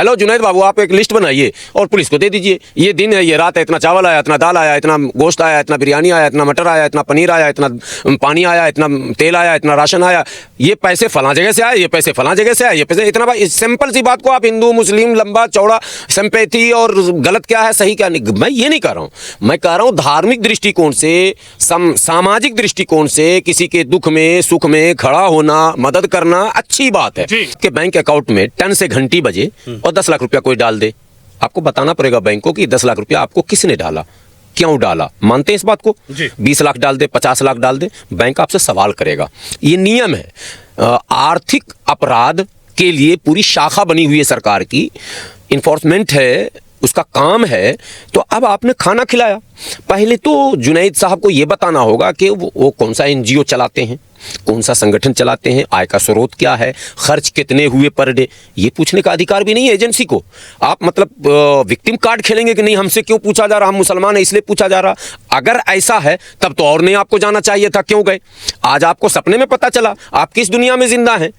Hello Junaid बाबू, आप एक list बनाइए और पुलिस को दे दीजिए, ये दिन है, ये रात है, इतना चावल आया, इतना दाल आया, इतना गोश्त आया, इतना बिरयानी आया, इतना मटर आया, इतना पनीर आया, इतना पानी आया, इतना तेल आया, इतना राशन आया, ये पैसे फलां जगह से आए, ये पैसे फलां जगह से आए, ये पैसे इतना। भाई सिंपल सी बात को आप हिंदू मुस्लिम लंबा चौड़ा सिंपैथी और गलत क्या है सही क्या नहीं, मैं ये नहीं कह रहा हूँ। मैं कह रहा हूँ धार्मिक दृष्टिकोण से, सामाजिक दृष्टिकोण से किसी के दुख में सुख में खड़ा होना, मदद करना अच्छी बात है कि बैंक अकाउंट में टन से घंटी बजे और 10 लाख रुपया कोई डाल दे। आपको बताना पड़ेगा बैंक को कि 10 लाख रुपया आपको किसने डाला, क्यों डाला। मानते हैं इस बात को? 20 लाख डाल दे, 50 लाख डाल दे, बैंक आपसे सवाल करेगा। ये नियम है। आर्थिक अपराध के लिए पूरी शाखा बनी हुई है सरकार की, इन्फोर्समेंट है, उसका काम है। तो अब आपने खाना खिलाया, पहले तो जुनैद साहब को यह बताना होगा कि वो कौन सा एनजीओ चलाते हैं, कौन सा संगठन चलाते हैं, आय का स्रोत क्या है, खर्च कितने हुए पर डे, ये पूछने का अधिकार भी नहीं है एजेंसी को। आप मतलब विक्टिम कार्ड खेलेंगे कि नहीं, हमसे क्यों पूछा जा रहा, हम मुसलमान हैं इसलिए पूछा जा रहा। अगर ऐसा है तब तो और नहीं आपको जाना चाहिए था, क्यों गए? आज आपको सपने में पता चला, आप किस दुनिया में जिंदा हैं।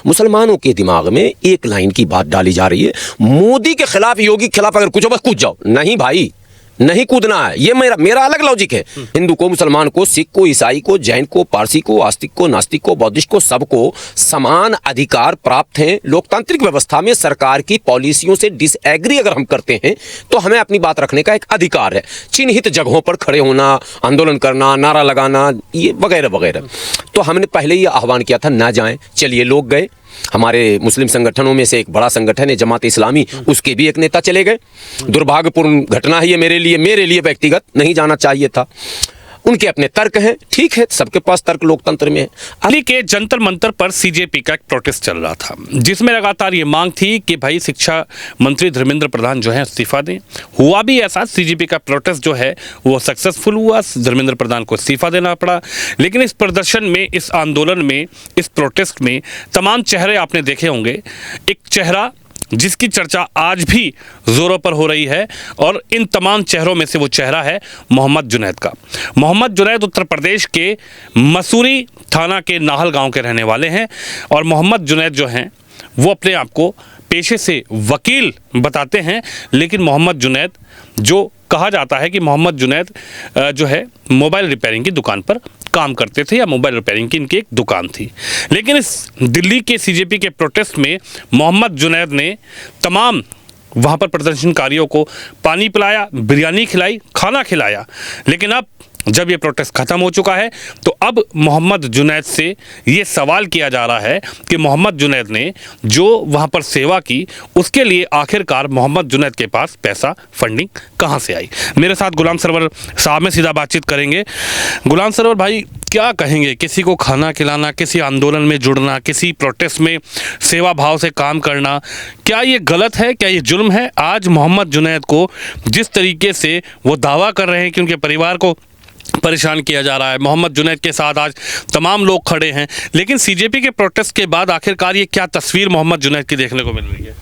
मुसलमानों के दिमाग में एक लाइन की बात डाली जा रही है, मोदी के खिलाफ, योगी के खिलाफ अगर कुछ हो बस कूद जाओ। नहीं भाई, नहीं कूदना है। ये मेरा अलग लॉजिक है। हिंदू को, मुसलमान को, सिख को, ईसाई को, जैन को, पारसी को, आस्तिक को, नास्तिक को, बौद्धिस्ट को, सबको समान अधिकार प्राप्त हैं। लोकतांत्रिक व्यवस्था में सरकार की पॉलिसियों से डिसएग्री अगर हम करते हैं तो हमें अपनी बात रखने का एक अधिकार है। चिन्हित जगहों पर खड़े होना, आंदोलन करना, नारा लगाना, ये वगैरह वगैरह। तो हमने पहले ही आह्वान किया था ना जाएं, चलिए लोग गए। हमारे मुस्लिम संगठनों में से एक बड़ा संगठन है जमात इस्लामी, उसके भी एक नेता चले गए। दुर्भाग्यपूर्ण घटना है ये मेरे लिए व्यक्तिगत, नहीं जाना चाहिए था। उनके अपने तर्क हैं, ठीक है, सबके पास तर्क लोकतंत्र में है। दिल्ली के जंतर मंतर पर सीजेपी का एक प्रोटेस्ट चल रहा था, जिसमें लगातार ये मांग थी कि भाई शिक्षा मंत्री धर्मेंद्र प्रधान जो है इस्तीफा दें। हुआ भी ऐसा, सीजेपी का प्रोटेस्ट जो है वो सक्सेसफुल हुआ, धर्मेंद्र प्रधान को इस्तीफा देना पड़ा। लेकिन इस प्रदर्शन में, इस आंदोलन में, इस प्रोटेस्ट में तमाम चेहरे आपने देखे होंगे। एक चेहरा जिसकी चर्चा आज भी जोरों पर हो रही है, और इन तमाम चेहरों में से वो चेहरा है मोहम्मद जुनैद का। मोहम्मद जुनैद उत्तर प्रदेश के मसूरी थाना के नाहल गांव के रहने वाले हैं, और मोहम्मद जुनैद जो हैं वो अपने आप को पेशे से वकील बताते हैं। लेकिन मोहम्मद जुनैद, जो कहा जाता है कि मोहम्मद जुनैद जो है मोबाइल रिपेयरिंग की दुकान पर काम करते थे, या मोबाइल रिपेयरिंग की इनकी एक दुकान थी। लेकिन इस दिल्ली के सीजेपी के प्रोटेस्ट में मोहम्मद जुनैद ने तमाम वहाँ पर प्रदर्शनकारियों को पानी पिलाया, बिरयानी खिलाई, खाना खिलाया। लेकिन अब जब ये प्रोटेस्ट खत्म हो चुका है तो अब मोहम्मद जुनैद से ये सवाल किया जा रहा है कि मोहम्मद जुनैद ने जो वहाँ पर सेवा की, उसके लिए आखिरकार मोहम्मद जुनैद के पास पैसा, फंडिंग कहाँ से आई। मेरे साथ गुलाम सरवर साहब में सीधा बातचीत करेंगे। गुलाम सरवर भाई, क्या कहेंगे, किसी को खाना खिलाना, किसी आंदोलन में जुड़ना, किसी प्रोटेस्ट में सेवा भाव से काम करना, क्या ये गलत है, क्या ये जुल्म है? आज मोहम्मद जुनैद को जिस तरीके से वो दावा कर रहे हैं कि उनके परिवार को परेशान किया जा रहा है, मोहम्मद जुनैद के साथ आज तमाम लोग खड़े हैं, लेकिन सीजेपी के प्रोटेस्ट के बाद आखिरकार ये क्या तस्वीर मोहम्मद जुनैद की देखने को मिल रही है?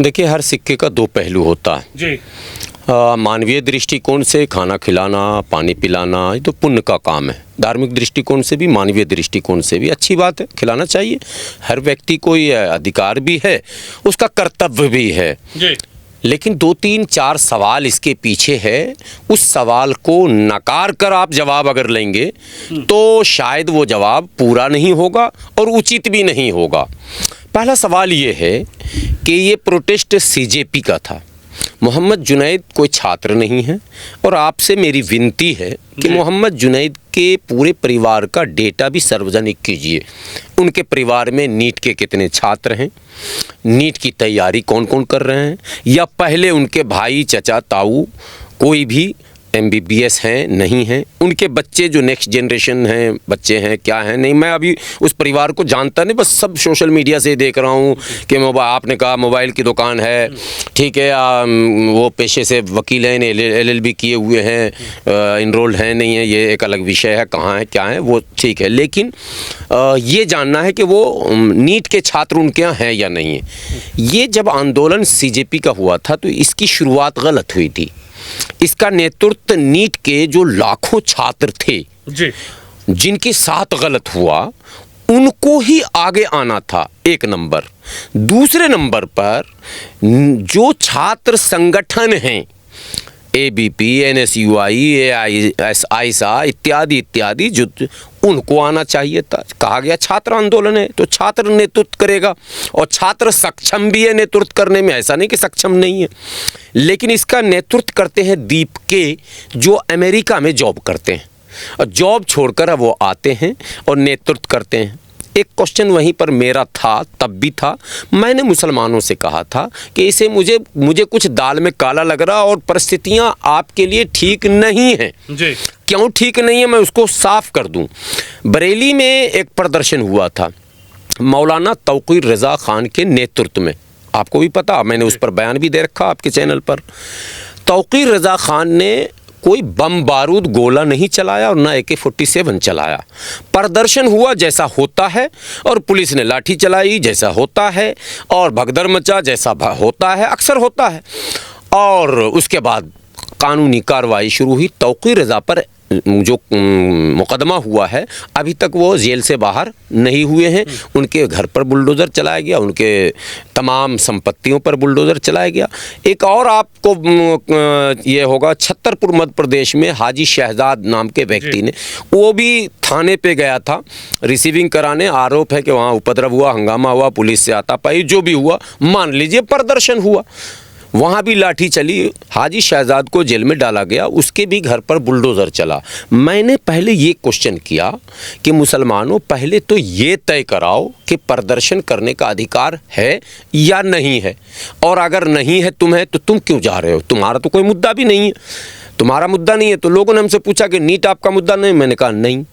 देखिए, हर सिक्के का दो पहलू होता है जी। मानवीय दृष्टिकोण से खाना खिलाना, पानी पिलाना, ये तो पुण्य का काम है। धार्मिक दृष्टिकोण से भी, मानवीय दृष्टिकोण से भी अच्छी बात है, खिलाना चाहिए। हर व्यक्ति को ये अधिकार भी है, उसका कर्तव्य भी है जी। लेकिन 2, 3, 4 सवाल इसके पीछे है। उस सवाल को नकार कर आप जवाब अगर लेंगे तो शायद वो जवाब पूरा नहीं होगा और उचित भी नहीं होगा। पहला सवाल ये है कि ये प्रोटेस्ट सीजेपी का था। मोहम्मद जुनैद कोई छात्र नहीं है, और आपसे मेरी विनती है कि मोहम्मद जुनैद के पूरे परिवार का डेटा भी सार्वजनिक कीजिए। उनके परिवार में नीट के कितने छात्र हैं, नीट की तैयारी कौन कौन कर रहे हैं, या पहले उनके भाई, चचा, ताऊ कोई भी MBBS हैं, नहीं हैं, उनके बच्चे जो नेक्स्ट जनरेशन हैं, बच्चे हैं, क्या हैं, नहीं। मैं अभी उस परिवार को जानता नहीं, बस सब सोशल मीडिया से देख रहा हूँ कि आपने कहा मोबाइल की दुकान है, ठीक है, वो पेशे से वकील हैं, LLB किए हुए हैं, इनरोल्ड हैं, नहीं है, ये एक अलग विषय है, कहाँ है, क्या है, वो ठीक है। लेकिन ये जानना है कि वो नीट के छात्र उनके यहाँ हैं या नहीं है। ये जब आंदोलन CJP का हुआ था तो इसकी शुरुआत गलत हुई थी। इसका नेतृत्व नीट के जो लाखों छात्र थे जी, जिनके साथ गलत हुआ, उनको ही आगे आना था, एक नंबर। दूसरे नंबर पर जो छात्र संगठन हैं, ABP, NSUI, AISA इत्यादि इत्यादि, जो उनको आना चाहिए था। कहा गया छात्र आंदोलन है तो छात्र नेतृत्व करेगा, और छात्र सक्षम भी है नेतृत्व करने में, ऐसा नहीं कि सक्षम नहीं है। लेकिन इसका नेतृत्व करते हैं दीप के, जो अमेरिका में जॉब करते हैं, और जॉब छोड़कर अब वो आते हैं और नेतृत्व करते हैं। एक क्वेश्चन वहीं पर मेरा था, तब भी था, मैंने मुसलमानों से कहा था कि इसे मुझे कुछ दाल में काला लग रहा, और परिस्थितियां आपके लिए ठीक नहीं हैं जी। क्यों ठीक नहीं है, मैं उसको साफ कर दूं। बरेली में एक प्रदर्शन हुआ था मौलाना तौकीर रज़ा खान के नेतृत्व में, आपको भी पता, मैंने उस पर बयान भी दे रखा आपके चैनल पर। तौकीर रज़ा खान ने कोई बम बारूद गोला नहीं चलाया और ना AK-47 चलाया। प्रदर्शन हुआ जैसा होता है, और पुलिस ने लाठी चलाई जैसा होता है, और भगदड़ मचा जैसा होता है, अक्सर होता है। और उसके बाद कानूनी कार्रवाई शुरू हुई। तौकीर रज़ा पर जो मुकदमा हुआ है, अभी तक वो जेल से बाहर नहीं हुए हैं। उनके घर पर बुलडोज़र चलाया गया, उनके तमाम संपत्तियों पर बुलडोज़र चलाया गया। एक और आपको ये होगा, छतरपुर मध्य प्रदेश में हाजी शहजाद नाम के व्यक्ति ने, वो भी थाने पे गया था रिसीविंग कराने। आरोप है कि वहाँ उपद्रव हुआ, हंगामा हुआ, पुलिस से हाथापाई, जो भी हुआ, मान लीजिए प्रदर्शन हुआ, वहाँ भी लाठी चली, हाजी शहजाद को जेल में डाला गया, उसके भी घर पर बुलडोज़र चला। मैंने पहले ये क्वेश्चन किया कि मुसलमानों, पहले तो ये तय कराओ कि प्रदर्शन करने का अधिकार है या नहीं है, और अगर नहीं है तुम्हें, तो तुम क्यों जा रहे हो? तुम्हारा तो कोई मुद्दा भी नहीं है, तुम्हारा मुद्दा नहीं है। तो लोगों ने हमसे पूछा कि नीट आपका मुद्दा नहीं, मैंने कहा नहीं।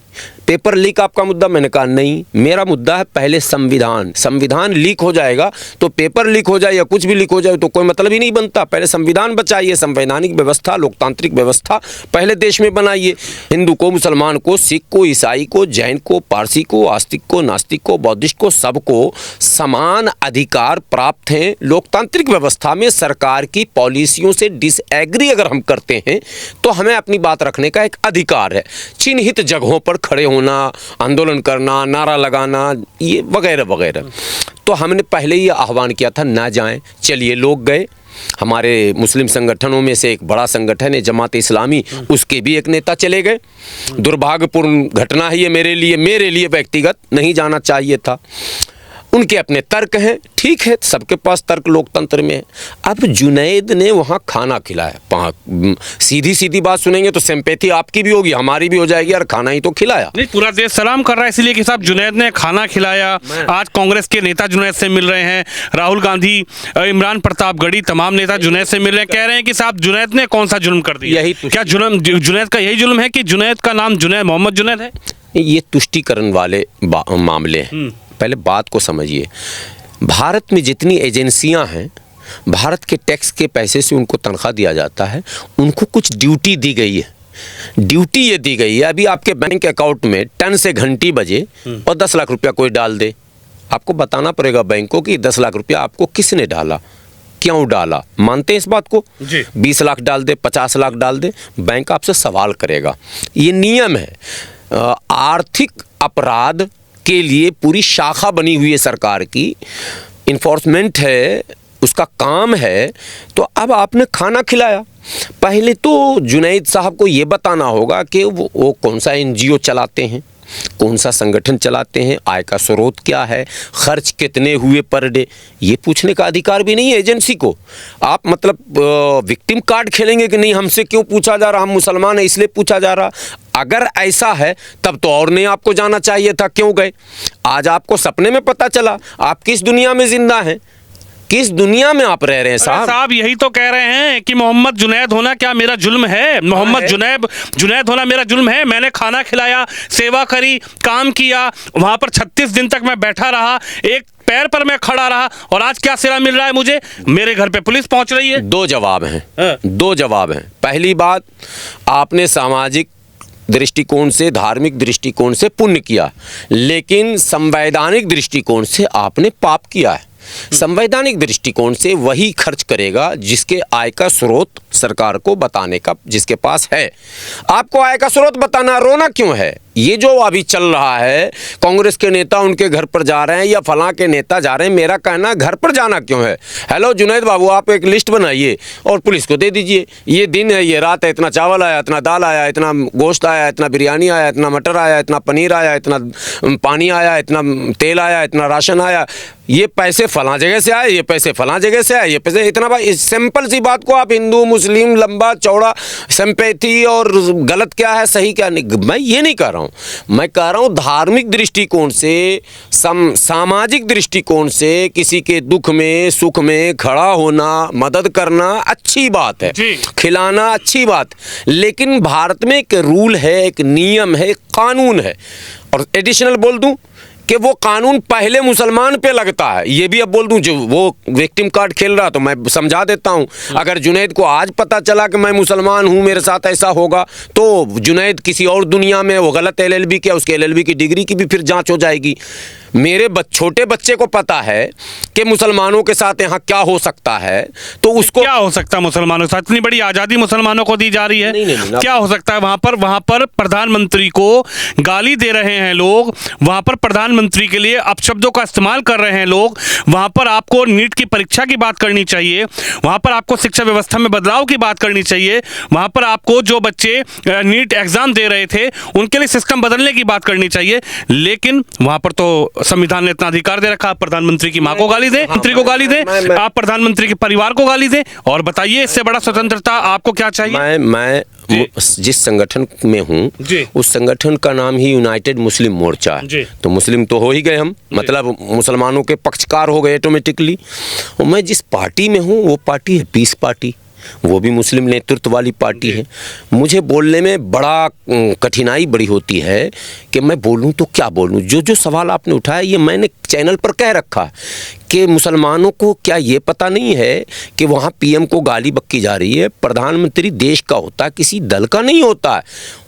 पेपर लीक आपका मुद्दा, मैंने कहा नहीं। मेरा मुद्दा है पहले संविधान। संविधान लीक हो जाएगा तो पेपर लीक हो जाए या कुछ भी लीक हो जाए तो कोई मतलब ही नहीं बनता। पहले संविधान बचाइए, संवैधानिक व्यवस्था, लोकतांत्रिक व्यवस्था पहले देश में बनाइए। हिंदू को, मुसलमान को, सिख को, ईसाई को, जैन को, पारसी को, आस्तिक को, नास्तिक को, बौद्धिस्ट को, सबको समान अधिकार प्राप्त हैं। लोकतांत्रिक व्यवस्था में सरकार की पॉलिसियों से डिसएग्री अगर हम करते हैं तो हमें अपनी बात रखने का एक अधिकार है। चिन्हित जगहों पर खड़े होना, आंदोलन करना, नारा लगाना, ये वगैरह वगैरह। तो हमने पहले ही आह्वान किया था ना जाएं। चलिए, लोग गए। हमारे मुस्लिम संगठनों में से एक बड़ा संगठन है जमात इस्लामी, उसके भी एक नेता चले गए। दुर्भाग्यपूर्ण घटना है ये मेरे लिए व्यक्तिगत नहीं जाना चाहिए था। उनके अपने तर्क हैं, ठीक है, सबके पास तर्क लोकतंत्र में है। अब जुनैद ने वहाँ खाना खिलाया। सीधी सीधी बात सुनेंगे तो सिंपैथी आपकी भी होगी, हमारी भी हो जाएगी, और खाना ही तो खिलाया। नहीं, पूरा देश सलाम कर रहा है इसलिए कि साहब जुनैद ने खाना खिलाया। आज कांग्रेस के नेता जुनैद से मिल रहे हैं, राहुल गांधी, इमरान प्रतापगढ़ी, तमाम नेता जुनैद से मिल रहे हैं, कह रहे हैं कि साहब जुनैद ने कौन सा जुल्म कर दिया। क्या जुनैद का यही जुल्म है कि जुनैद का नाम जुनैद मोहम्मद जुनैद है? ये तुष्टिकरण वाले मामले हैं। पहले बात को समझिए। भारत में जितनी एजेंसियां हैं, भारत के टैक्स के पैसे से उनको तनख्वाह दिया जाता है, उनको कुछ ड्यूटी दी गई है। ड्यूटी ये दी गई है, अभी आपके बैंक अकाउंट में टन से घंटी बजे और 10 लाख रुपया कोई डाल दे, आपको बताना पड़ेगा बैंक को कि 10 लाख रुपया आपको किसने डाला, क्यों डाला। मानते हैं इस बात को? 20 लाख डाल दे, 50 लाख डाल दे, बैंक आपसे सवाल करेगा। ये नियम है। आर्थिक अपराध के लिए पूरी शाखा बनी हुई है सरकार की, इन्फोर्समेंट है, उसका काम है। तो अब आपने खाना खिलाया, पहले तो जुनैद साहब को ये बताना होगा कि वो कौन सा NGO चलाते हैं, कौन सा संगठन चलाते हैं, आय का स्रोत क्या है, खर्च कितने हुए पर डे, ये पूछने का अधिकार भी नहीं है एजेंसी को। आप मतलब विक्टिम कार्ड खेलेंगे कि नहीं, हमसे क्यों पूछा जा रहा, हम मुसलमान हैं इसलिए पूछा जा रहा। अगर ऐसा है तब तो और नहीं आपको जाना चाहिए था, क्यों गए? आज आपको सपने में पता चला। आप किस दुनिया में जिंदा हैं, किस दुनिया में आप रह रहे हैं साहब? यही तो कह रहे हैं कि मोहम्मद जुनैद होना क्या मेरा जुल्म है? मोहम्मद जुनैद होना मेरा जुल्म है? मैंने खाना खिलाया, सेवा करी, काम किया, वहां पर 36 दिन तक मैं बैठा रहा, एक पैर पर मैं खड़ा रहा, और आज क्या सिला मिल रहा है मुझे? मेरे घर पे पुलिस पहुंच रही है। दो जवाब हैं। पहली बात, आपने सामाजिक दृष्टिकोण से, धार्मिक दृष्टिकोण से पुण्य किया, लेकिन संवैधानिक दृष्टिकोण से आपने पाप किया है। संवैधानिक दृष्टिकोण से वही खर्च करेगा जिसके आय का स्रोत सरकार को बताने का जिसके पास है। आपको आय का स्रोत बताना, रोना क्यों है? ये जो अभी चल रहा है, कांग्रेस के नेता उनके घर पर जा रहे हैं या फलां के नेता जा रहे हैं, मेरा कहना घर पर जाना क्यों है? हेलो जुनैद बाबू, आप एक लिस्ट बनाइए और पुलिस को दे दीजिए, ये दिन है, ये रात है, इतना चावल आया, इतना दाल आया, इतना गोश्त आया, इतना बिरयानी आया, इतना मटर आया, इतना पनीर आया, इतना पानी आया, इतना तेल आया, इतना राशन आया, ये पैसे फलां जगह से आए, ये पैसे फलां जगह से आए, ये पैसे इतना। भाई सिंपल सी बात को आप हिंदू मुस्लिम लंबा चौड़ा सिंपैथी और गलत क्या है सही क्या नहीं, मैं ये नहीं कह रहा हूँ। मैं कह रहा हूँ धार्मिक दृष्टिकोण से, सामाजिक दृष्टिकोण से किसी के दुख में सुख में खड़ा होना, मदद करना अच्छी बात है, खिलाना अच्छी बात, लेकिन भारत में एक रूल है, एक नियम है, एक कानून है। और एडिशनल बोल दूं कि वो कानून पहले मुसलमान पे लगता है। ये भी अब बोल दूं, जो वो विक्टिम कार्ड खेल रहा तो मैं समझा देता हूं, अगर जुनैद को आज पता चला कि मैं मुसलमान हूं, मेरे साथ ऐसा होगा, तो जुनैद किसी और दुनिया में वो गलत एलएलबी किया, उसके एलएलबी की डिग्री की भी फिर जांच हो जाएगी। मेरे छोटे बच्चे को पता है कि मुसलमानों के साथ यहाँ क्या हो सकता है, तो उसको क्या हो सकता है मुसलमानों के साथ? इतनी बड़ी आजादी मुसलमानों को दी जा रही है, नहीं, क्या हो सकता है? वहां पर प्रधानमंत्री को गाली दे रहे हैं लोग, वहां पर प्रधानमंत्री के लिए अपशब्दों का इस्तेमाल कर रहे हैं लोग, वहां पर आपको नीट की परीक्षा की बात करनी चाहिए, वहां पर आपको शिक्षा व्यवस्था में बदलाव की बात करनी चाहिए, वहां पर आपको जो बच्चे नीट एग्जाम दे रहे थे उनके लिए सिस्टम बदलने की बात करनी चाहिए। लेकिन वहां पर तो संविधान ने इतना अधिकार दे रखा, आप प्रधानमंत्री की मां को गाली दे, मंत्री को गाली दे, आप प्रधानमंत्री के परिवार को गाली दे, और बताइए इससे बड़ा स्वतंत्रता आपको क्या चाहिए? मैं जिस संगठन में हूँ उस संगठन का नाम ही यूनाइटेड मुस्लिम मोर्चा है, तो मुस्लिम तो हो ही गए हम, मतलब मुसलमानों के पक्षकार हो गए ऑटोमेटिकली। और मैं जिस पार्टी में हूँ वो पार्टी है पीस पार्टी, वो भी मुस्लिम नेतृत्व वाली पार्टी है। मुझे बोलने में बड़ा कठिनाई बड़ी होती है कि मैं बोलूं तो क्या बोलूं। जो सवाल आपने उठाया ये मैंने चैनल पर कह रखा है कि मुसलमानों को क्या ये पता नहीं है कि वहाँ पीएम को गाली बक्की जा रही है। प्रधानमंत्री देश का होता है, किसी दल का नहीं होता है,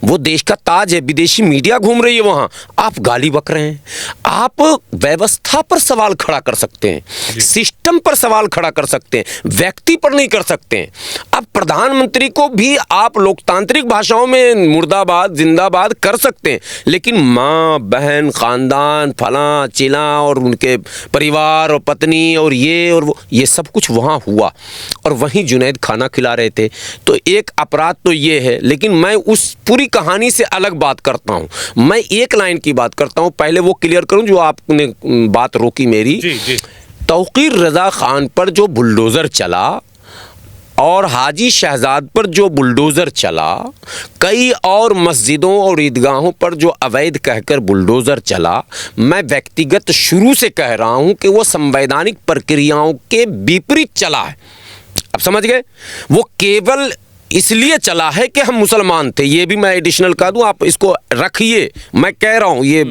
वो देश का ताज है। विदेशी मीडिया घूम रही है वहाँ, आप गाली बक रहे हैं। आप व्यवस्था पर सवाल खड़ा कर सकते हैं, सिस्टम पर सवाल खड़ा कर सकते हैं, व्यक्ति पर नहीं कर सकते हैं। अब प्रधानमंत्री को भी आप लोकतांत्रिक भाषाओं में मुर्दाबाद जिंदाबाद कर सकते हैं, लेकिन माँ बहन खानदान फलां चिला और उनके परिवार और पत्नी और ये और वो, ये सब कुछ वहाँ हुआ और वहीं जुनैद खाना खिला रहे थे, तो एक अपराध तो ये है। लेकिन मैं उस पूरी कहानी से अलग बात करता हूँ, मैं एक लाइन की बात करता हूँ। पहले वो क्लियर करूँ जो आपने बात रोकी मेरी। तौकीर रजा खान पर जो बुलडोज़र चला और हाजी शहजाद पर जो बुलडोज़र चला, कई और मस्जिदों और ईदगाहों पर जो अवैध कहकर बुलडोज़र चला, मैं व्यक्तिगत शुरू से कह रहा हूं कि वो संवैधानिक प्रक्रियाओं के विपरीत चला है। अब समझ गए? वो केवल इसलिए चला है कि हम मुसलमान थे। ये भी मैं एडिशनल कह दूं, आप इसको रखिए, मैं कह रहा हूं ये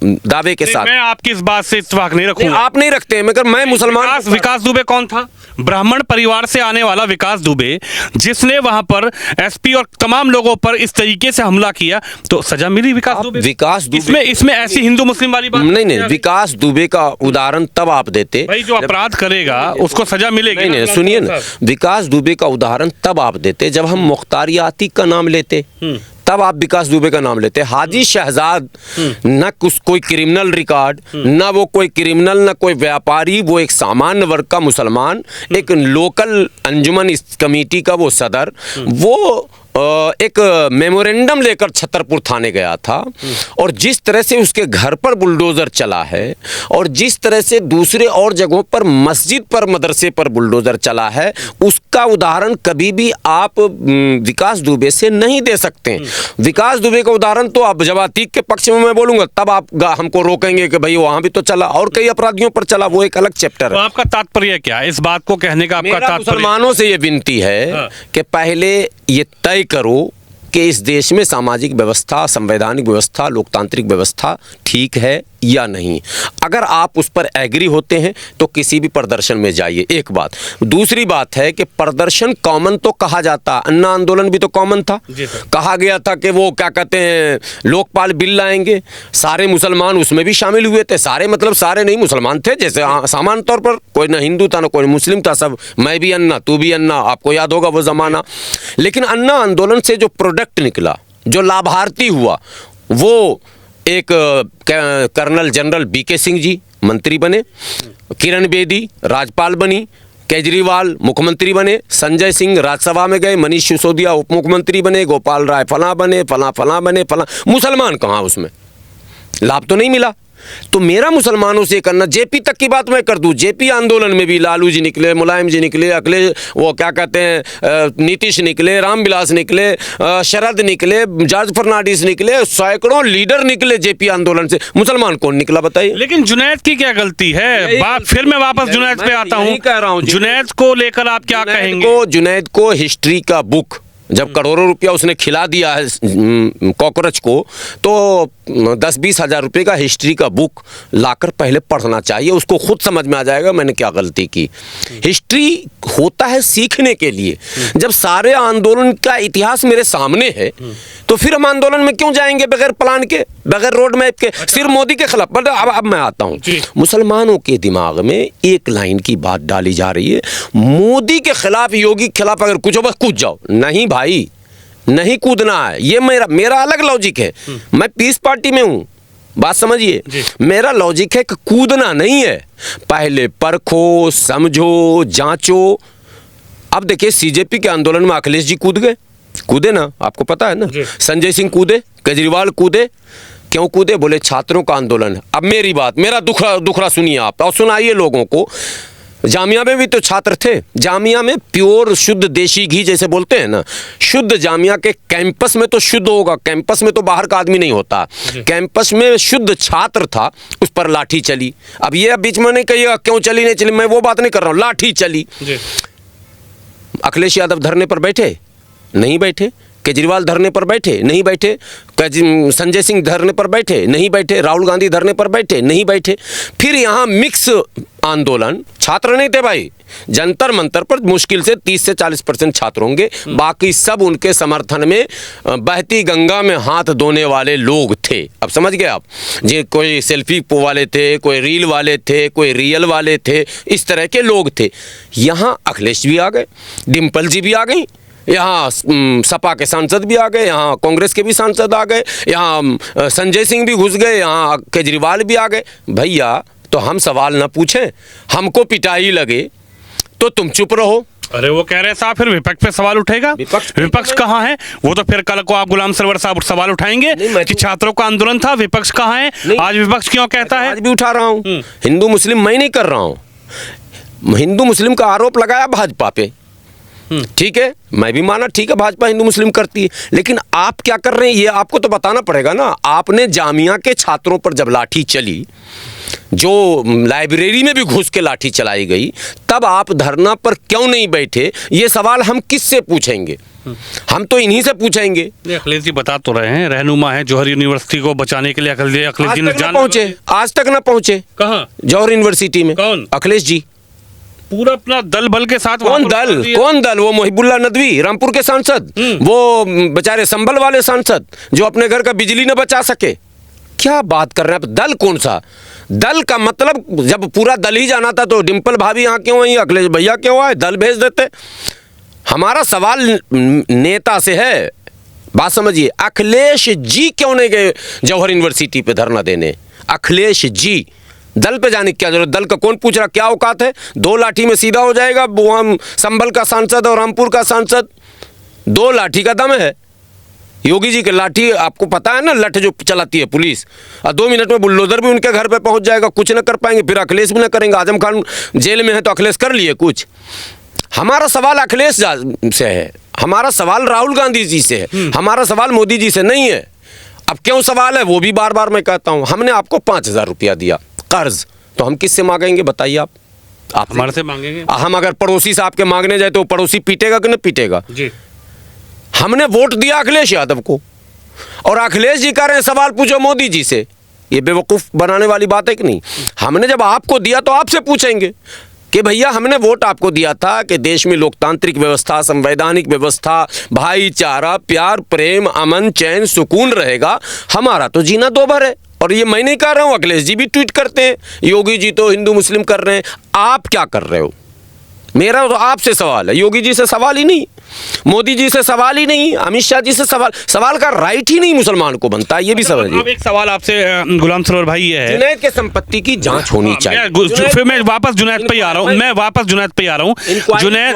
दावे के साथ। मैं आपकी इस बात से इत्तेफाक नहीं रखूंगा। आप नहीं रखते हैं, मगर मैं मुसलमान। विकास दुबे कौन था? ब्राह्मण परिवार से आने वाला विकास दुबे, जिसने वहां पर एसपी और तमाम लोगों पर इस तरीके से हमला किया, तो सजा मिली विकास दुबे। विकास दुबे इसमें ऐसी हिंदू मुस्लिम वाली बात नहीं। विकास दुबे का उदाहरण तब आप देते, भाई जो अपराध करेगा उसको सजा मिलेगी। नहीं, सुनिए ना, विकास दुबे का उदाहरण तब आप देते जब हम मुख्तार आतिक का नाम लेते, तब आप विकास दुबे का नाम लेते। हाजी शहजाद न कोई क्रिमिनल रिकॉर्ड, न वो कोई क्रिमिनल, न कोई व्यापारी, वो एक सामान्य वर्ग का मुसलमान, एक लोकल अंजुमन इस कमेटी का वो सदर, वो एक मेमोरेंडम लेकर छतरपुर थाने गया था। और जिस तरह से उसके घर पर बुलडोज़र चला है और जिस तरह से दूसरे और जगहों पर मस्जिद पर मदरसे पर बुलडोज़र चला है, उसका उदाहरण कभी भी आप विकास दुबे से नहीं दे सकते। विकास दुबे का उदाहरण तो आप जब अतीक के पक्ष में मैं बोलूंगा तब आप हमको रोकेंगे कि भाई वहां भी तो चला और कई अपराधियों पर चला, वो एक अलग चैप्टर है। आपका तात्पर्य क्या है इस बात को कहने का? आपका तात्पर्य मुसलमानों से ये विनती है कि पहले ये तय करो कि इस देश में सामाजिक व्यवस्था, संवैधानिक व्यवस्था, लोकतांत्रिक व्यवस्था ठीक है या नहीं। अगर आप उस पर एग्री होते हैं तो किसी भी प्रदर्शन में जाइए, एक बात। दूसरी बात है कि प्रदर्शन कॉमन तो कहा जाता, अन्ना आंदोलन भी तो कॉमन था। कहा गया था कि वो क्या कहते हैं लोकपाल बिल लाएंगे, सारे मुसलमान उसमें भी शामिल हुए थे। सारे मतलब सारे नहीं, मुसलमान थे जैसे सामान्य तौर पर, कोई ना हिंदू था ना कोई मुस्लिम था, सब मैं भी अन्ना तू भी अन्ना, आपको याद होगा वो जमाना। लेकिन अन्ना आंदोलन से जो प्रोडक्ट निकला, जो लाभार्थी हुआ, वो एक colonel general BK Singh ji मंत्री बने, किरण बेदी राज्यपाल बनी, केजरीवाल मुख्यमंत्री बने, संजय सिंह राज्यसभा में गए, मनीष सिसोदिया उप मुख्यमंत्री बने, गोपाल राय फला बने, फला बने, फला। मुसलमान कहाँ उसमें? लाभ तो नहीं मिला। तो मेरा मुसलमानों से करना, जेपी तक की बात मैं कर दूं, जेपी आंदोलन में भी लालू जी निकले, मुलायम जी निकले, अखिलेश वो क्या कहते हैं नीतीश निकले, रामविलास निकले, शरद निकले, जॉर्ज फर्नांडिस निकले, सैकड़ों लीडर निकले जेपी आंदोलन से। मुसलमान कौन निकला बताइए? लेकिन जुनैद की क्या गलती है? फिर मैं वापस जुनैद पे आता हूँ। कह रहा हूँ जुनैद को लेकर आप क्या कहेंगे? जुनैद को हिस्ट्री का बुक, जब करोड़ों रुपया उसने खिला दिया है कॉकरोच को, तो 10-20 हज़ार रुपये का हिस्ट्री का बुक लाकर पहले पढ़ना चाहिए। उसको खुद समझ में आ जाएगा मैंने क्या गलती की। हिस्ट्री होता है सीखने के लिए। जब सारे आंदोलन का इतिहास मेरे सामने है तो फिर हम आंदोलन में क्यों जाएंगे बगैर प्लान के, बगैर रोड मैप के, सिर्फ मोदी के खिलाफ? अब मैं आता हूँ, मुसलमानों के दिमाग में एक लाइन की बात डाली जा रही है, मोदी के खिलाफ, योगी के खिलाफ अगर कुछ हो बस कूद जाओ। नहीं भाई, नहीं कूदना है। ये मेरा अलग लॉजिक है। मैं पीस पार्टी में हूं, बात समझिए। मेरा लॉजिक है कि कूदना नहीं है, पहले परखो, समझो, जांचो। अब देखिए सीजेपी के आंदोलन में अखिलेश जी कूदे ना, आपको पता है ना, संजय सिंह कूदे, केजरीवाल कूदे। क्यों कूदे? बोले छात्रों का आंदोलन है। अब मेरी बात, मेरा दुखरा सुनिए आप और सुनाइए लोगों को। जामिया में भी तो छात्र थे। जामिया में प्योर शुद्ध देशी घी जैसे बोलते हैं ना, शुद्ध जामिया के कैंपस में तो शुद्ध होगा, कैंपस में तो बाहर का आदमी नहीं होता। कैंपस में शुद्ध छात्र था, उस पर लाठी चली। अब ये बीच में नहीं कहिएगा क्यों चली नहीं चली, मैं वो बात नहीं कर रहा हूँ, लाठी चली। अखिलेश यादव धरने पर बैठे? नहीं बैठे। केजरीवाल धरने पर बैठे? नहीं बैठे। संजय सिंह धरने पर बैठे? नहीं बैठे। राहुल गांधी धरने पर बैठे? नहीं बैठे। फिर यहाँ मिक्स आंदोलन, छात्र नहीं थे भाई, जंतर मंतर पर मुश्किल से 30 से 40% छात्र होंगे, बाकी सब उनके समर्थन में बहती गंगा में हाथ धोने वाले लोग थे। अब समझ गए आप? जी, कोई सेल्फी वाले थे, कोई रील वाले थे, कोई रियल वाले थे, इस तरह के लोग थे। यहाँ अखिलेश भी आ गए, डिम्पल जी भी आ गई, यहाँ सपा के सांसद भी आ गए, यहाँ कांग्रेस के भी सांसद आ गए, यहाँ संजय सिंह भी घुस गए, यहाँ केजरीवाल भी आ गए। भैया तो हम सवाल ना पूछें, हमको पिटाई लगे तो तुम चुप रहो। अरे वो कह रहे साहब फिर विपक्ष पे सवाल उठेगा। विपक्ष कहाँ है? वो तो फिर कल को आप गुलाम सरवर साहब सवाल उठाएंगे कि छात्रों का आंदोलन था, विपक्ष कहाँ है? आज विपक्ष क्यों कहता है? आज भी उठा रहा हूँ। हिंदू मुस्लिम मैं नहीं कर रहा हूँ। हिंदू मुस्लिम का आरोप लगाया भाजपा पे, ठीक है, मैं भी माना, ठीक है, भाजपा हिंदू मुस्लिम करती है, लेकिन आप क्या कर रहे हैं ये आपको तो बताना पड़ेगा ना। आपने जामिया के छात्रों पर जब लाठी चली, जो लाइब्रेरी में भी घुस के लाठी चलाई गई, तब आप धरना पर क्यों नहीं बैठे? ये सवाल हम किससे पूछेंगे? हम तो इन्हीं से पूछेंगे। अखिलेश जी बता तो रहे हैं, रहनुमा है जौहर यूनिवर्सिटी को बचाने के लिए अखिलेश जी ने जान पहुंचे, आज तक ना पहुंचे। कहाँ? जौहर यूनिवर्सिटी में। कौन? अखिलेश जी पूरा अपना दल बल के साथ। कौन दल? वो मोहिबुल्ला नदवी रामपुर के सांसद, वो बेचारे संभल वाले सांसद जो अपने घर का बिजली न बचा सके। क्या बात कर रहे हैं? दल कौन सा? दल का मतलब जब पूरा दल ही जाना था तो डिम्पल भाभी यहाँ क्यों आई, अखिलेश भैया क्यों आए? दल भेज देते। हमारा सवाल नेता से है, बात समझिए। अखिलेश जी क्यों नहीं गए जौहर यूनिवर्सिटी पे धरना देने? अखिलेश जी, दल पे जाने की क्या जरूरत? दल का कौन पूछ रहा? क्या औकात है? 2 लाठी में सीधा हो जाएगा। हम संभल का सांसद और रामपुर का सांसद, 2 लाठी का दम है। योगी जी की लाठी आपको पता है ना, लठ जो चलाती है पुलिस, और 2 मिनट में बुलडोजर भी उनके घर पे पहुंच जाएगा, कुछ ना कर पाएंगे। फिर अखिलेश भी ना करेंगे। आजम खान जेल में है तो अखिलेश कर लिए कुछ? हमारा सवाल अखिलेश से है, हमारा सवाल राहुल गांधी जी से है, हमारा सवाल मोदी जी से नहीं है। अब क्यों सवाल है वो भी बार बार मैं कहता हूं। हमने आपको 5000 रुपया दिया कर्ज, तो हम किससे मांगेंगे बताइए आप? हमारे से मांगेंगे। हम अगर पड़ोसी से आपके मांगने जाए तो पड़ोसी पीटेगा कि नहीं पीटेगा? जी। हमने वोट दिया अखिलेश यादव को, और अखिलेश जी कह रहे हैं सवाल पूछो मोदी जी से। ये बेवकूफ़ बनाने वाली बात है कि नहीं? हमने जब आपको दिया तो आपसे पूछेंगे कि भैया हमने वोट आपको दिया था कि देश में लोकतांत्रिक व्यवस्था, संवैधानिक व्यवस्था, भाईचारा, प्यार, प्रेम, अमन, चैन, सुकून रहेगा। हमारा तो जीना दो भर है। और ये मैं नहीं कर रहा हूँ, अखिलेश जी भी ट्वीट करते हैं, योगी जी तो हिंदू मुस्लिम कर रहे हैं। आप क्या कर रहे हो? मेरा तो आपसे सवाल है, योगी जी से सवाल ही नहीं, मोदी जी से सवाल ही नहीं, अमित शाह जी से सवाल का राइट ही नहीं मुसलमान को बनता है। ये भी समझिए। अब एक सवाल आपसे गुलाम सरवर भाई ये है, जुनैद के संपत्ति की जांच होनी चाहिए। फिर मैं वापस जुनैद पे ही आ रहा हूँ,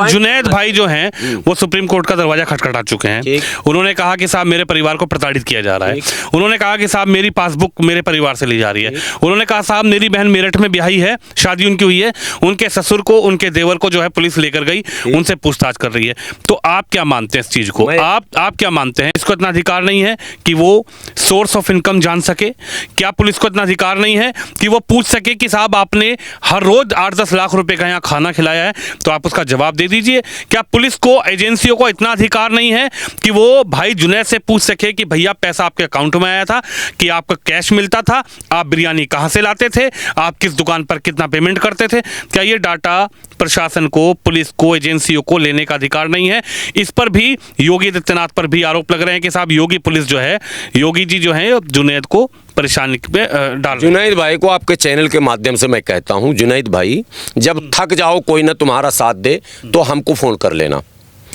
जुनैद भाई जो हैं वो सुप्रीम कोर्ट का दरवाजा खटखटा चुके हैं। उन्होंने कहा कि साहब मेरे परिवार को प्रताड़ित किया जा रहा है। उन्होंने कहा कि साहब मेरी पासबुक मेरे परिवार से ली जा रही है। उन्होंने कहा साहब मेरी बहन मेरठ में ब्याही है, शादी उनकी हुई है, उनके ससुर को, उनके देवर को जो है पुलिस लेकर गई, उनसे पूछताछ कर रही है। तो आप क्या मानते हैं इस चीज को? आप क्या मानते हैं इसको इतना अधिकार नहीं है कि वो सोर्स ऑफ इनकम जान सके? क्या पुलिस को इतना अधिकार नहीं है कि वो पूछ सके कि साहब आपने हर रोज 8-10 लाख रुपए का यहाँ खाना खिलाया है, तो आप उसका जवाब दे दीजिए? क्या पुलिस को, एजेंसियों को इतना अधिकार नहीं है कि वो भाई जुनैद से पूछ सके कि भैया पैसा आपके अकाउंट में आया था, कि आपका कैश मिलता था, आप बिरयानी कहाँ से लाते थे, आप किस दुकान पर कितना पेमेंट करते थे? क्या ये डाटा प्रशासन को, पुलिस को, एजेंसियों को लेने का अधिकार नहीं है? इस पर भी योगी आदित्यनाथ पर भी आरोप लग रहे हैं कि साहब योगी पुलिस जो है, योगी जी जो है जुनैद को परेशानी पे डाल। जुनैद भाई को आपके चैनल के माध्यम से मैं कहता हूं, जुनैद भाई जब थक जाओ, कोई ना तुम्हारा साथ दे, तो हमको फोन कर लेना।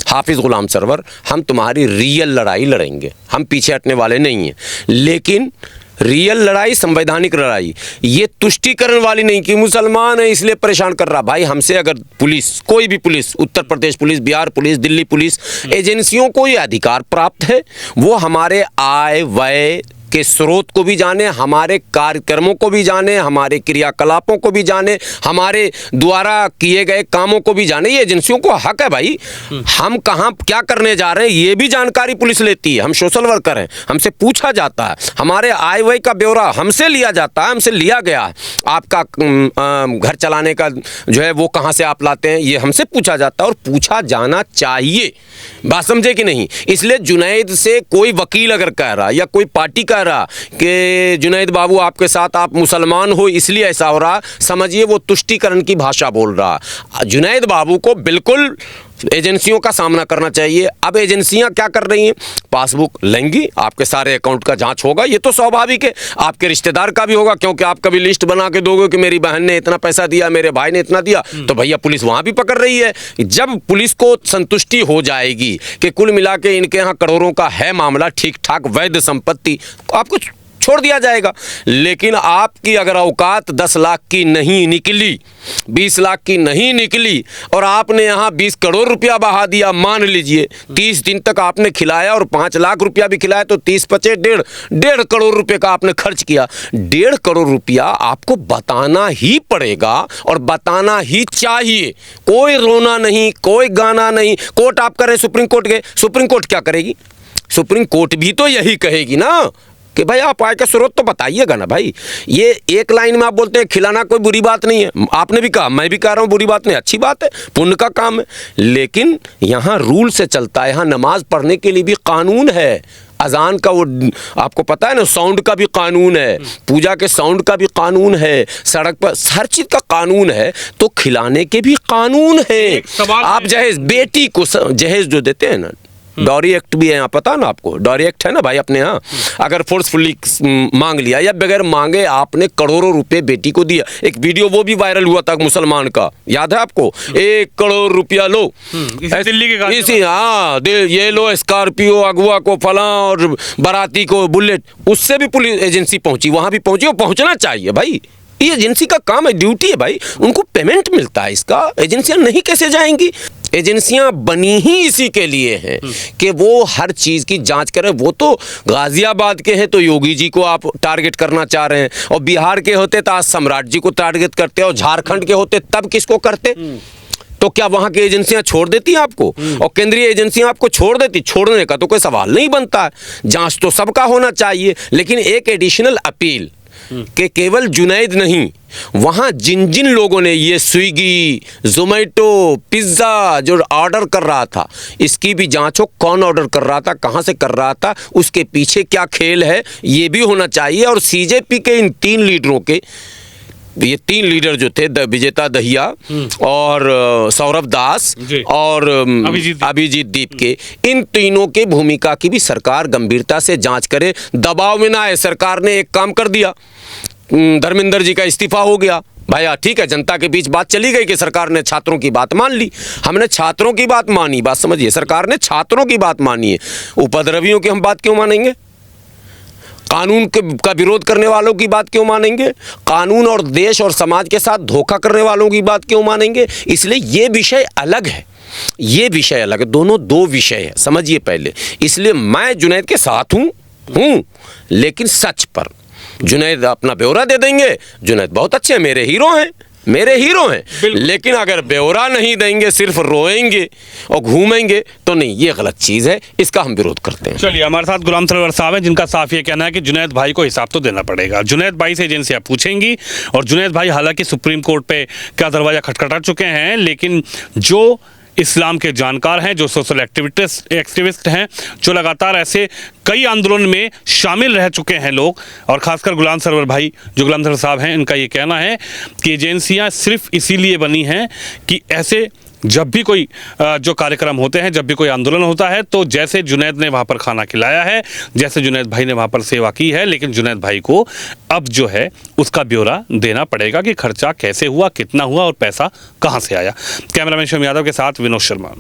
हाफिज गुलाम सरवर, हम तुम्हारी रियल लड़ाई लड़ेंगे, हम पीछे हटने वाले नहीं हैं। लेकिन रियल लड़ाई, संवैधानिक लड़ाई, ये तुष्टिकरण वाली नहीं कि मुसलमान है इसलिए परेशान कर रहा। भाई हमसे अगर पुलिस, कोई भी police, Uttar Pradesh police, Bihar police, Delhi police, एजेंसियों को ये अधिकार प्राप्त है, वो हमारे आय व्यय के स्रोत को भी जाने, हमारे कार्यक्रमों को भी जाने, हमारे क्रियाकलापों को भी जाने, हमारे द्वारा किए गए कामों को भी जाने। ये एजेंसियों को हक है भाई, हम कहाँ क्या करने जा रहे हैं ये भी जानकारी पुलिस लेती है। हम सोशल वर्कर हैं, हमसे पूछा जाता है, हमारे आय व्यय का ब्यौरा हमसे लिया जाता है, हमसे लिया गया है। आपका घर चलाने का जो है वो कहाँ से आप लाते हैं, ये हमसे पूछा जाता है और पूछा जाना चाहिए। बात समझे कि नहीं? इसलिए जुनैद से कोई वकील अगर कह रहा या कोई पार्टी कह रहा कि जुनैद बाबू आपके साथ, आप मुसलमान हो इसलिए ऐसा हो रहा, समझिए वो तुष्टीकरण की भाषा बोल रहा। जुनैद बाबू को बिल्कुल एजेंसियों का सामना करना चाहिए। अब एजेंसियां क्या कर रही हैं? पासबुक लेंगी, आपके सारे अकाउंट का जांच होगा, ये तो स्वाभाविक है। आपके रिश्तेदार का भी होगा, क्योंकि आप कभी लिस्ट बना के दोगे कि मेरी बहन ने इतना पैसा दिया, मेरे भाई ने इतना दिया, तो भैया पुलिस वहां भी पकड़ रही है। जब पुलिस को संतुष्टि हो जाएगी कि कुल मिला के इनके यहाँ करोड़ों का है मामला, ठीक ठाक वैध संपत्ति, आपको छोड़ दिया जाएगा। लेकिन आपकी अगर औकात 10 लाख की नहीं निकली, 20 लाख की नहीं निकली, और आपने यहाँ 20 करोड़ रुपया बहा दिया, मान लीजिए 30 दिन तक आपने खिलाया और 5 लाख रुपया भी खिलाया, तो 30-25 डेढ़ करोड़ रुपए का आपने खर्च किया। 1.5 करोड़ रुपया आपको बताना ही पड़ेगा और बताना ही चाहिए। कोई रोना नहीं, कोई गाना नहीं। कोर्ट आप करें, सुप्रीम कोर्ट गए, सुप्रीम कोर्ट क्या करेगी? सुप्रीम कोर्ट भी तो यही कहेगी ना कि भाई आप आय का स्रोत तो बताइएगा ना भाई। ये एक लाइन में आप बोलते हैं खिलाना कोई बुरी बात नहीं है, आपने भी कहा, मैं भी कह रहा हूँ बुरी बात नहीं, अच्छी बात है, पुण्य का काम है। लेकिन यहाँ रूल से चलता है, यहाँ नमाज पढ़ने के लिए भी कानून है, अजान का वो आपको पता है ना, साउंड का भी कानून है, पूजा के साउंड का भी कानून है, सड़क पर हर चीज का कानून है, तो खिलाने के भी कानून है। आप जहेज, बेटी को जहेज जो देते हैं ना, डॉरी एक्ट भी है यहाँ, पता ना आपको, डॉरी एक्ट है ना भाई अपने यहाँ। अगर फोर्सफुली मांग लिया या बगैर मांगे आपने करोड़ों रुपए बेटी को दिया, एक वीडियो वो भी वायरल हुआ था मुसलमान का, याद है आपको? 1 करोड़ रुपया लो, दिल्ली के इसी, हाँ ये लो, स्कॉर्पियो अगुआ को फला और बाराती को बुलेट। उससे भी पुलिस एजेंसी पहुंची, वहां भी पहुंची, और पहुंचना चाहिए भाई। ये एजेंसी का काम है, ड्यूटी है भाई, उनको पेमेंट मिलता है इसका। एजेंसियां नहीं कैसे जाएंगी? एजेंसियां बनी ही इसी के लिए हैं कि वो हर चीज़ की जांच करें। वो तो गाजियाबाद के हैं तो योगी जी को आप टारगेट करना चाह रहे हैं, और बिहार के होते तो आज सम्राट जी को टारगेट करते, और झारखंड के होते तब किसको करते? तो क्या वहां की एजेंसियां छोड़ देती आपको, और केंद्रीय एजेंसियां आपको छोड़ देती? छोड़ने का तो कोई सवाल नहीं बनता है, जांच तो सबका होना चाहिए। लेकिन एक एडिशनल अपील कि केवल जुनैद नहीं, वहाँ जिन जिन लोगों ने ये स्विगी, जोमेटो, पिज़्ज़ा जो ऑर्डर कर रहा था, इसकी भी जांच हो, कौन ऑर्डर कर रहा था, कहाँ से कर रहा था, उसके पीछे क्या खेल है, ये भी होना चाहिए। और सीजेपी के इन 3 लीडरों के, ये 3 लीडर जो थे, विजेता दहिया और सौरभ दास और अभिजीत दीप के, इन तीनों के भूमिका की भी सरकार गंभीरता से जांच करे, दबाव में ना आए। सरकार ने एक काम कर दिया, धर्मेंद्र जी का इस्तीफा हो गया, भाई ठीक है, जनता के बीच बात चली गई कि सरकार ने छात्रों की बात मान ली, हमने छात्रों की बात मानी, बात समझिए, सरकार ने छात्रों की बात मानी है, उपद्रवियों की हम बात क्यों मानेंगे? कानून का विरोध करने वालों की बात क्यों मानेंगे? कानून और देश और समाज के साथ धोखा करने वालों की बात क्यों मानेंगे? इसलिए ये विषय अलग है, ये विषय अलग है, दोनों 2 विषय है, समझिए पहले। इसलिए मैं जुनैद के साथ हूँ, लेकिन सच पर। जुनैद अपना ब्यौरा दे देंगे, जुनैद बहुत अच्छे हैं, मेरे हीरो हैं, लेकिन अगर ब्यौरा नहीं देंगे, सिर्फ रोएंगे और घूमेंगे, तो नहीं, ये गलत चीज़ है, इसका हम विरोध करते हैं। चलिए, हमारे साथ गुलाम सरवर साहब हैं, जिनका साफ ये कहना है कि जुनैद भाई को हिसाब तो देना पड़ेगा। जुनैद भाई से एजेंसियां पूछेंगी, और जुनैद भाई हालांकि सुप्रीम कोर्ट पे का दरवाजा खटखटा चुके हैं, लेकिन जो इस्लाम के जानकार हैं, जो सोशल एक्टिविस्ट हैं, जो लगातार ऐसे कई आंदोलन में शामिल रह चुके हैं लोग, और खासकर गुलाम सरवर भाई, जो गुलाम सरवर साहब हैं, इनका ये कहना है कि एजेंसियां सिर्फ इसीलिए बनी हैं कि ऐसे जब भी कोई जो कार्यक्रम होते हैं, जब भी कोई आंदोलन होता है, तो जैसे जुनैद ने वहाँ पर खाना खिलाया है, जैसे जुनैद भाई ने वहाँ पर सेवा की है, लेकिन जुनैद भाई को अब जो है उसका ब्यौरा देना पड़ेगा कि खर्चा कैसे हुआ, कितना हुआ और पैसा कहाँ से आया। कैमरामैन शोम यादव के साथ विनोद शर्मा।